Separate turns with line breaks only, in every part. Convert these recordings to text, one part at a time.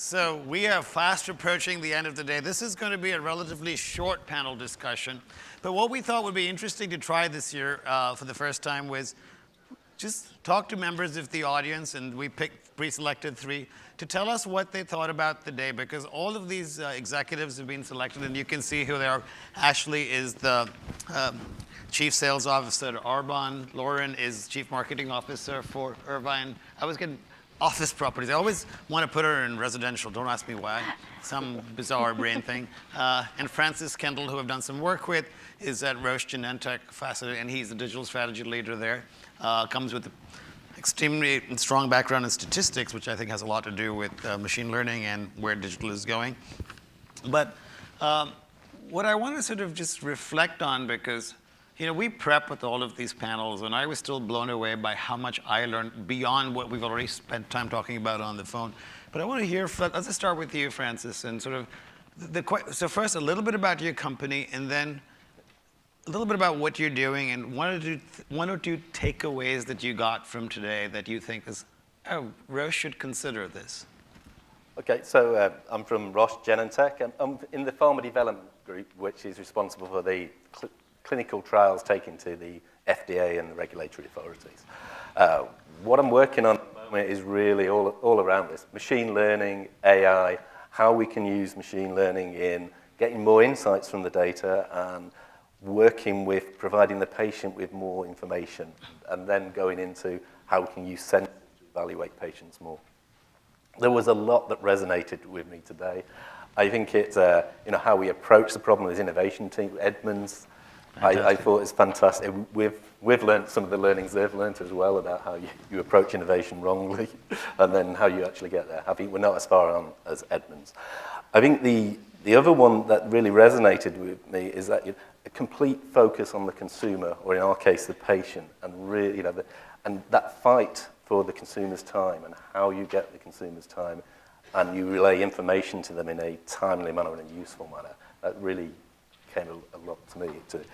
So we are fast approaching the end of the day. This is going to be a relatively short panel discussion. But what we thought would be interesting to try this year for the first time was just talk to members of the audience, and we picked pre-selected 3, to tell us what they thought about the day, because all of these executives have been selected, and you can see who they are. Ashley is the Chief Sales Officer at Arbonne. Lauren is Chief Marketing Officer for Irvine. I was getting Office Properties. I always want to put her in residential. Don't ask me why. Some bizarre brain thing. And Francis Kendall, who I've done some work with, is at Roche Genentech facility, and he's the digital strategy leader there. Comes with an extremely strong background in statistics, which I think has a lot to do with machine learning and where digital is going. But what I want to sort of just reflect on, because we prep with all of these panels, and I was still blown away by how much I learned beyond what we've already spent time talking about on the phone. But I want to hear, let's just start with you, Francis, and sort of, so first a little bit about your company, and then a little bit about what you're doing, and one or two takeaways that you got from today that you think is, oh, Roche should consider this.
Okay, so I'm from Roche Genentech, and I'm in the Pharma Development Group, which is responsible for the clinical trials taken to the FDA and the regulatory authorities. What I'm working on at the moment is really all around this. Machine learning, AI, how we can use machine learning in getting more insights from the data and working with providing the patient with more information, and then going into how we can use sensors to evaluate patients more. There was a lot that resonated with me today. I think it's how we approach the problem as innovation team. Edmonds, I thought it's fantastic. We've learned some of the learnings they've learned as well about how you approach innovation wrongly and then how you actually get there. I think we're not as far on as Edmonds. I think the other one that really resonated with me is that a complete focus on the consumer, or in our case, the patient, and really, and that fight for the consumer's time and how you get the consumer's time and you relay information to them in a timely manner and a useful manner. That really came a lot to me too.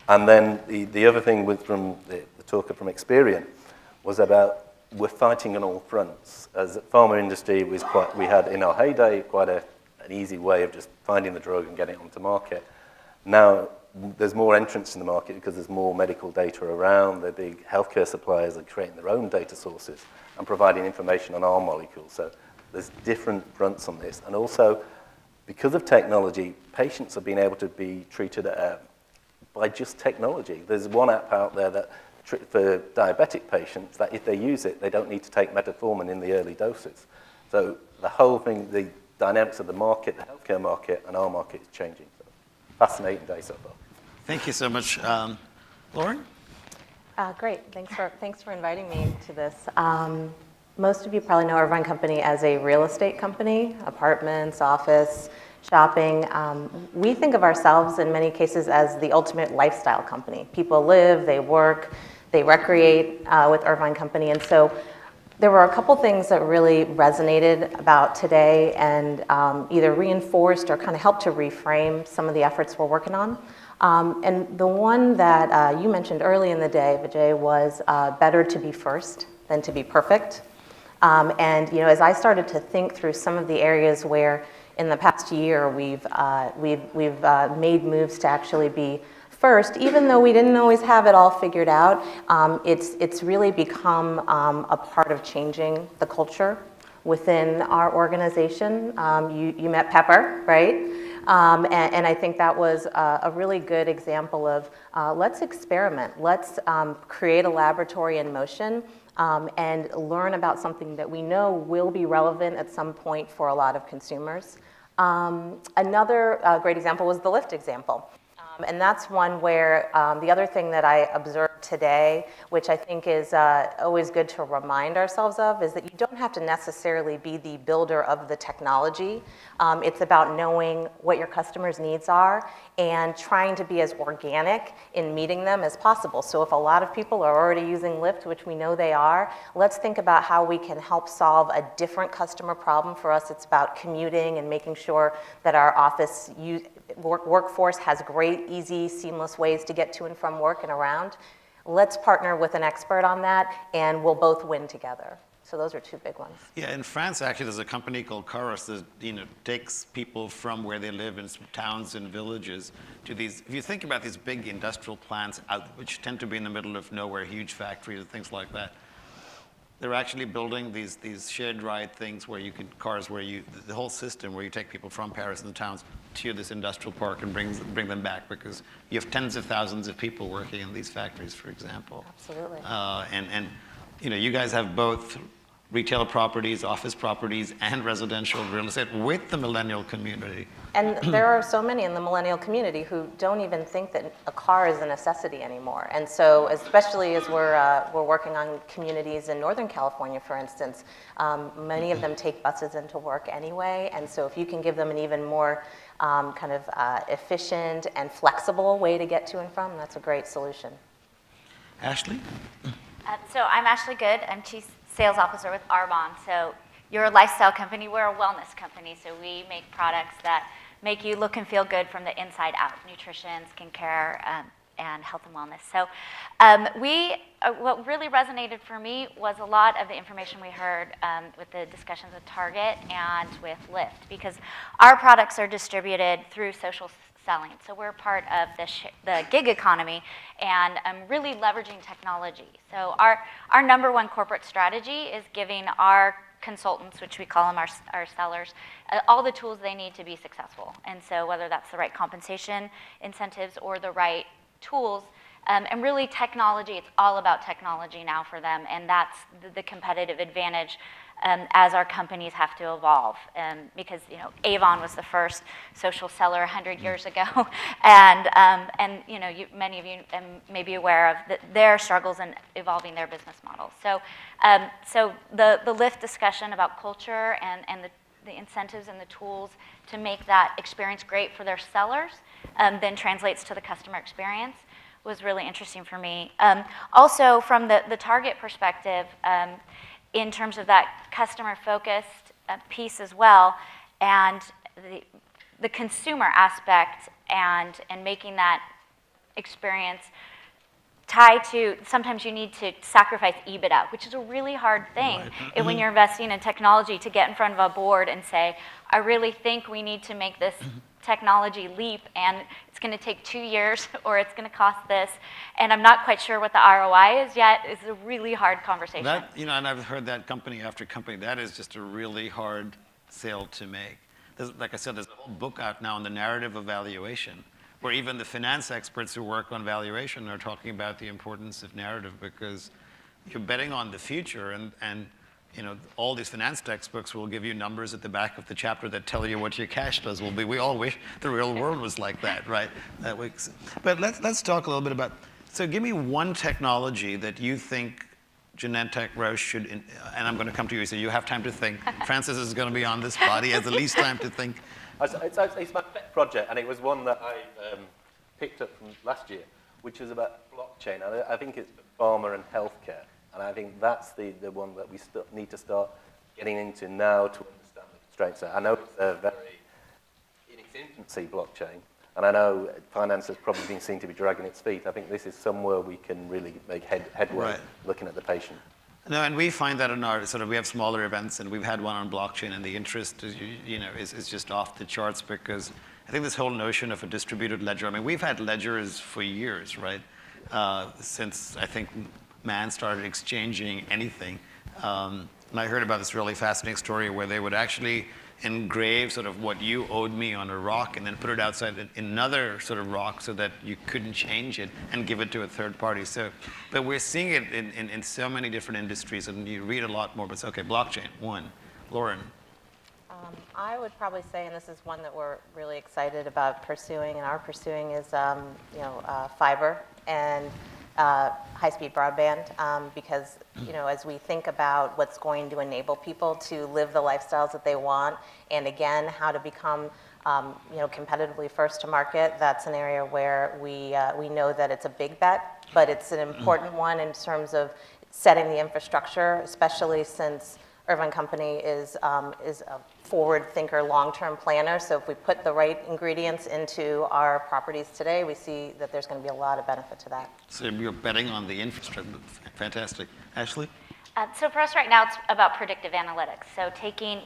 And then the other thing from the talker from Experian was about we're fighting on all fronts. As a pharma industry, we had in our heyday quite an easy way of just finding the drug and getting it onto market. Now there's more entrants in the market because there's more medical data around. The big healthcare suppliers are creating their own data sources and providing information on our molecules. So there's different fronts on this. And also, because of technology, patients are being able to be treated by just technology. There's one app out there that for diabetic patients that if they use it, they don't need to take metformin in the early doses. So the whole thing, the dynamics of the market, the healthcare market, and our market is changing. So fascinating day so far.
Thank you so much. Lauren?
Great. Thanks for inviting me to this. Most of you probably know Irvine Company as a real estate company, apartments, office, shopping. We think of ourselves in many cases as the ultimate lifestyle company. People live, they work, they recreate with Irvine Company. And so there were a couple things that really resonated about today and either reinforced or kind of helped to reframe some of the efforts we're working on. And the one that you mentioned early in the day, Vijay, was better to be first than to be perfect. And as I started to think through some of the areas where in the past year we've made moves to actually be first, even though we didn't always have it all figured out, it's really become a part of changing the culture within our organization. You met Pepper, right? And I think that was a really good example of let's experiment. Let's create a laboratory in motion and learn about something that we know will be relevant at some point for a lot of consumers. Another great example was the Lyft example. And that's one where the other thing that I observed today, which I think is always good to remind ourselves of, is that you don't have to necessarily be the builder of the technology. It's about knowing what your customers' needs are and trying to be as organic in meeting them as possible. So if a lot of people are already using Lyft, which we know they are, let's think about how we can help solve a different customer problem. For us, it's about commuting and making sure that our office workforce has great, easy, seamless ways to get to and from work and around. Let's partner with an expert on that, and we'll both win together. So those are two big ones.
Yeah, in France, actually, there's a company called Caros that takes people from where they live in towns and villages to these. If you think about these big industrial plants out, which tend to be in the middle of nowhere, huge factories and things like that, they're actually building these shared ride things where you could the whole system where you take people from Paris and the towns to this industrial park and bring them back, because you have tens of thousands of people working in these factories, for example.
Absolutely.
And you guys have both retail properties, office properties, and residential real estate with the millennial community.
And there are so many in the millennial community who don't even think that a car is a necessity anymore. And so, especially as we're working on communities in Northern California, for instance, many of them take buses into work anyway. And so if you can give them an even more efficient and flexible way to get to and from, that's a great solution.
Ashley?
So I'm Ashley Good. I'm Chief Sales Officer with Arbonne. So you're a lifestyle company. We're a wellness company. So we make products that make you look and feel good from the inside out: nutrition, skincare, and health and wellness. So what really resonated for me was a lot of the information we heard with the discussions with Target and with Lyft, because our products are distributed through social selling. So we're part of the gig economy and really leveraging technology. So our number one corporate strategy is giving our consultants, which we call them our sellers, all the tools they need to be successful. And so whether that's the right compensation incentives or the right tools, and really technology, it's all about technology now for them, and that's the competitive advantage as our companies have to evolve. Because Avon was the first social seller 100 years ago, and many of you may be aware of their struggles in evolving their business models. So the Lyft discussion about culture and the incentives and the tools to make that experience great for their sellers then translates to the customer experience was really interesting for me. Also, from the Target perspective, in terms of that customer-focused piece as well, and the consumer aspect, and making that experience tied to, sometimes you need to sacrifice EBITDA, which is a really hard thing when you're investing in technology, to get in front of a board and say, I really think we need to make this technology leap, and it's going to take 2 years, or it's going to cost this, and I'm not quite sure what the ROI is yet. It's a really hard conversation.
That, and I've heard that company after company, that is just a really hard sale to make. Like I said, there's a whole book out now on the narrative of valuation, where even the finance experts who work on valuation are talking about the importance of narrative, because you're betting on the future, and all these finance textbooks will give you numbers at the back of the chapter that tell you what your cash flows will be. We all wish the real world was like that, right? But let's talk a little bit about, so give me one technology that you think Genentech, Roche should, and I'm going to come to you, so you have time to think. Francis is going to be on this spot. He has the least time to think.
It's my pet project, and it was one that I picked up from last year, which was about blockchain. I think it's pharma and healthcare, and I think that's the one that we need to start getting into now to understand the constraints. I know it's a very in its infancy blockchain, and I know finance has probably been seen to be dragging its feet. I think this is somewhere we can really make headway looking at the patient.
No, and we find that in our we have smaller events, and we've had one on blockchain, and the interest is just off the charts, because I think this whole notion of a distributed ledger. I mean, we've had ledgers for years, right? Since I think man started exchanging anything. And I heard about this really fascinating story where they would actually engrave what you owed me on a rock and then put it outside another rock so that you couldn't change it and give it to a third party. But we're seeing it in so many different industries, and you read a lot more. But it's okay, blockchain, one. Lauren.
I would probably say, and this is one that we're really excited about pursuing and are pursuing, is fiber and high-speed broadband, because as we think about what's going to enable people to live the lifestyles that they want, and again, how to become competitively first to market, that's an area where we know that it's a big bet, but it's an important one in terms of setting the infrastructure, especially since Irvine Company is a forward thinker, long-term planner. So if we put the right ingredients into our properties today, we see that there's going to be a lot of benefit to that.
So you're betting on the infrastructure. Fantastic. Ashley?
So for us right now, it's about predictive analytics. So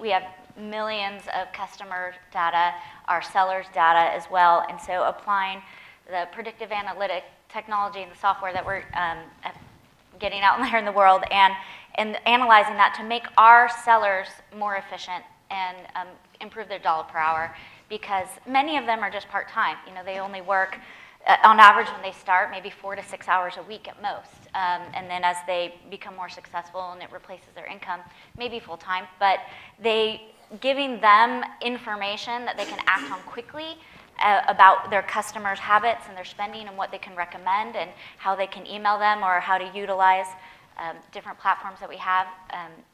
we have millions of customer data, our sellers' data as well, and so applying the predictive analytic technology and the software that we're getting out there in the world and analyzing that to make our sellers more efficient and improve their dollar per hour, because many of them are just part-time. They only work, on average when they start, maybe 4 to 6 hours a week at most. And then as they become more successful and it replaces their income, maybe full-time, but giving them information that they can act on quickly about their customers' habits and their spending and what they can recommend and how they can email them or how to utilize different platforms that we have,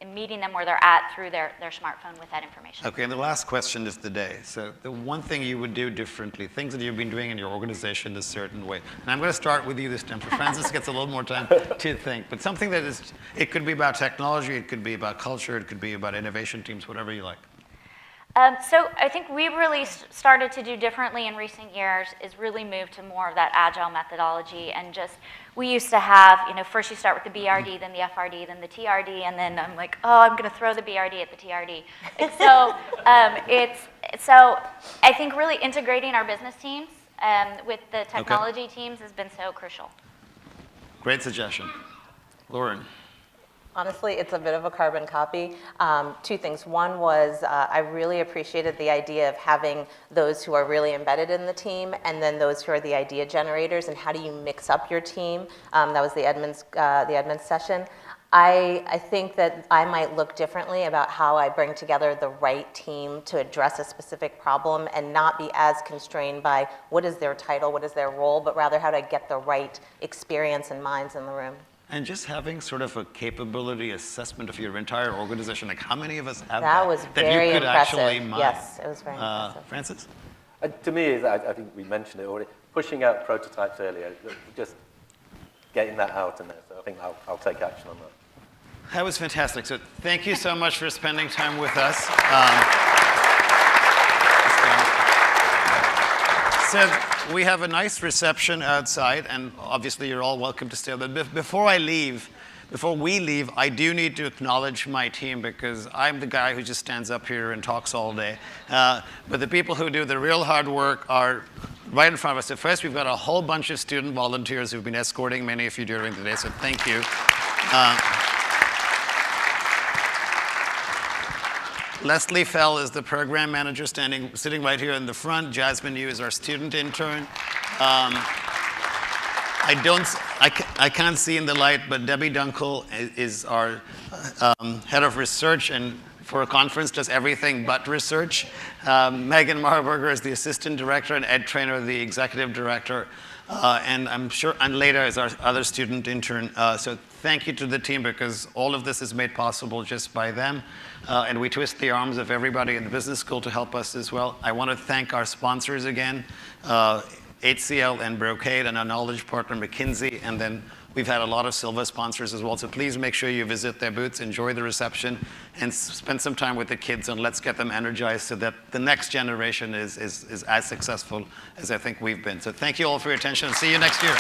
and meeting them where they're at through their smartphone with that information.
Okay, and the last question of the day. So the one thing you would do differently, things that you've been doing in your organization a certain way. And I'm going to start with you this time, so Francis gets a little more time to think. But something that it could be about technology, it could be about culture, it could be about innovation teams, whatever you like.
So I think we really started to do differently in recent years is really move to more of that agile methodology, and we used to have, first you start with the BRD, then the FRD, then the TRD, and then I'm like, oh, I'm going to throw the BRD at the TRD. And so I think really integrating our business teams with the technology teams has been so crucial.
Great suggestion. Lauren.
Honestly, it's a bit of a carbon copy. Two things. One was I really appreciated the idea of having those who are really embedded in the team and then those who are the idea generators, and how do you mix up your team. That was the Edmonds session. I think that I might look differently about how I bring together the right team to address a specific problem and not be as constrained by what is their title, what is their role, but rather how to get the right experience and minds in the room.
And just having sort of a capability assessment of your entire organization, like how many of us have
that was very
you could
impressive.
Actually mine?
Yes, it was very impressive.
Francis?
To me, I think we mentioned it already, pushing out prototypes earlier, just getting that out in there. So I think I'll take action on that.
That was fantastic. So thank you so much for spending time with us. So we have a nice reception outside, and obviously you're all welcome to stay. But before we leave, I do need to acknowledge my team, because I'm the guy who just stands up here and talks all day. But the people who do the real hard work are right in front of us. So first, we've got a whole bunch of student volunteers who've been escorting many of you during the day, so thank you. Leslie Fell is the program manager sitting right here in the front. Jasmine Yu is our student intern. I can't see in the light, but Debbie Dunkel is our head of research, and for a conference does everything but research. Megan Marburger is the assistant director, and Ed Trainer, the executive director. And I'm sure, and later is our other student intern. So thank you to the team, because all of this is made possible just by them. And we twist the arms of everybody in the business school to help us as well. I want to thank our sponsors again, HCL and Brocade, and our knowledge partner, McKinsey. And then we've had a lot of silver sponsors as well. So please make sure you visit their booths, enjoy the reception, and spend some time with the kids, and let's get them energized so that the next generation is as successful as I think we've been. So thank you all for your attention, and see you next year.